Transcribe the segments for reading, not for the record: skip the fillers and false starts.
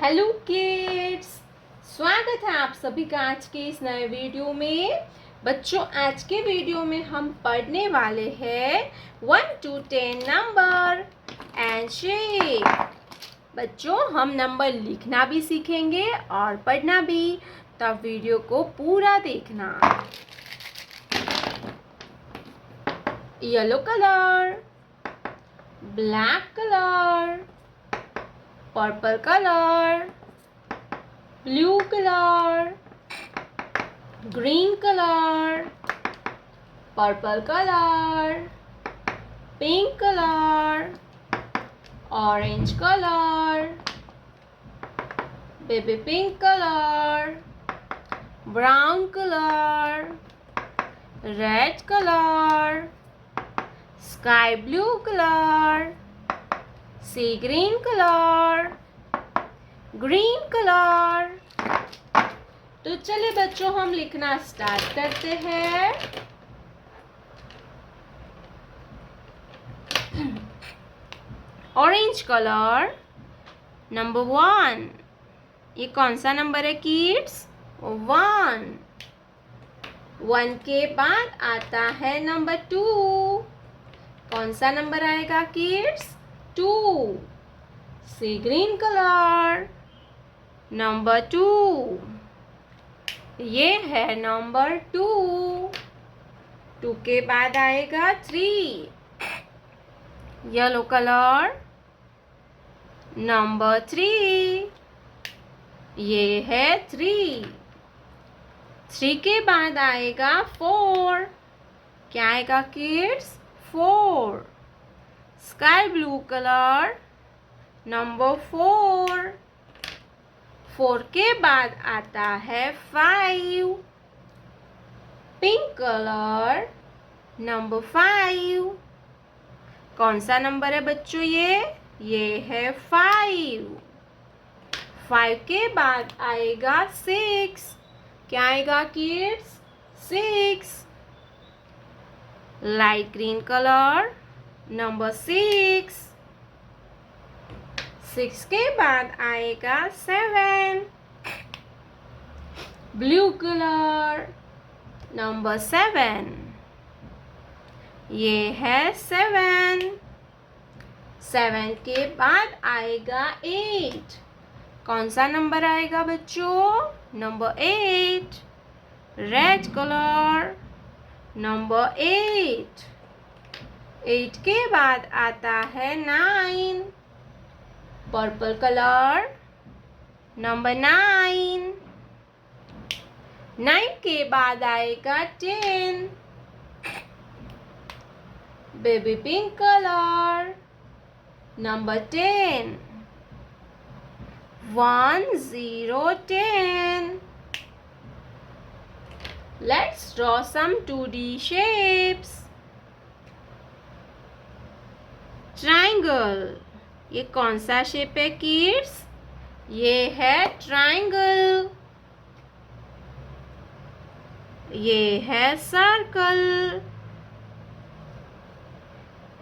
Hello kids, स्वागत है आप सभी का आज के इस नए वीडियो में। बच्चों, आज के वीडियो में हम पढ़ने वाले हैं 1 to 10 नंबर एंड शेप। बच्चों, हम नंबर लिखना भी सीखेंगे और पढ़ना भी, तब वीडियो को पूरा देखना। Yellow colour, black colour, purple colour, blue colour, green colour, purple colour, pink colour, orange colour, baby pink colour, brown colour, red colour, sky blue colour, sea green colour, green colour. तो चलिए बच्चों, हम लिखना start करते हैं। Orange colour, number 1। ये कौन सा नंबर है किड्स? 1। 1 के बाद आता है नंबर 2। कौन सा नंबर आएगा किड्स? 2। सी ग्रीन कलर, नंबर 2। ये है नंबर 2। 2 के बाद आएगा 3। Yellow colour, number 3। ये है 3। 3 के बाद आएगा 4। क्या आएगा kids? 4। Sky blue colour, number 4। 4 के बाद आता है 5। Pink colour, number 5। कौन सा नंबर है बच्चों ये है 5। 5 के बाद आएगा 6। क्या आएगा kids? 6। Light green colour, number 6। 6 के बाद आएगा 7। Blue colour, number 7। ये है 7। 7 के बाद आएगा 8। कौन सा नंबर आएगा बच्चों? नंबर 8। Red colour, number 8। 8 के बाद आता है 9। Purple colour, number 9। 9 के बाद आएगा 10। Baby pink colour, number 10। 1 0 10। Let's draw some 2D shapes. Triangle, ये कौन सा शेप है किड्स? ये है ट्राइंगल। ये है सर्कल।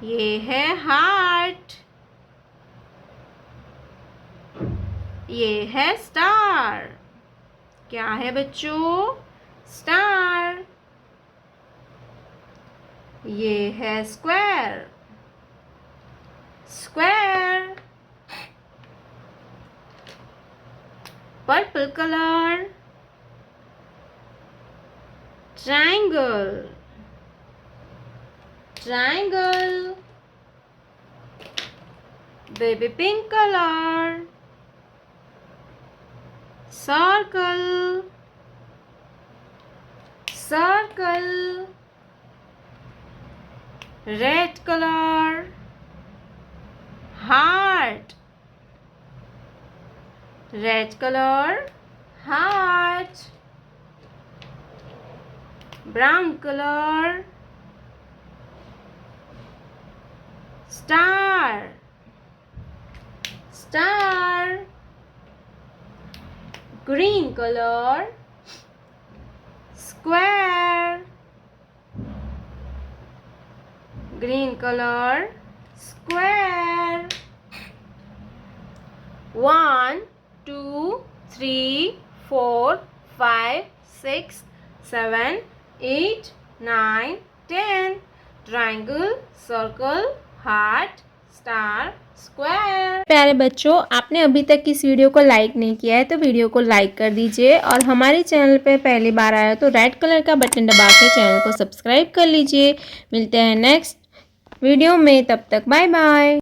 ये है हार्ट। ये है स्टार। क्या है बच्चों? स्टार। ये है square. Square. Purple colour, triangle. Triangle. Baby pink colour, circle. Circle. Red colour, heart. Red colour, heart. Brown colour, star. Star. Green colour, square. Green colour, square. 1 2 3 4 5 6 7 8 9 10 triangle, circle, heart, star, square. प्यारे बच्चों, आपने अभी तक इस video को like नहीं किया है तो वीडियो को लाइक कर दीजिए और हमारे चैनल पे पहली बार आया तो रेड कलर का बटन दबा के चैनल को सब्सक्राइब कर लीजिए। मिलते हैं नेक्स्ट वीडियो में, तब तक बाय बाय।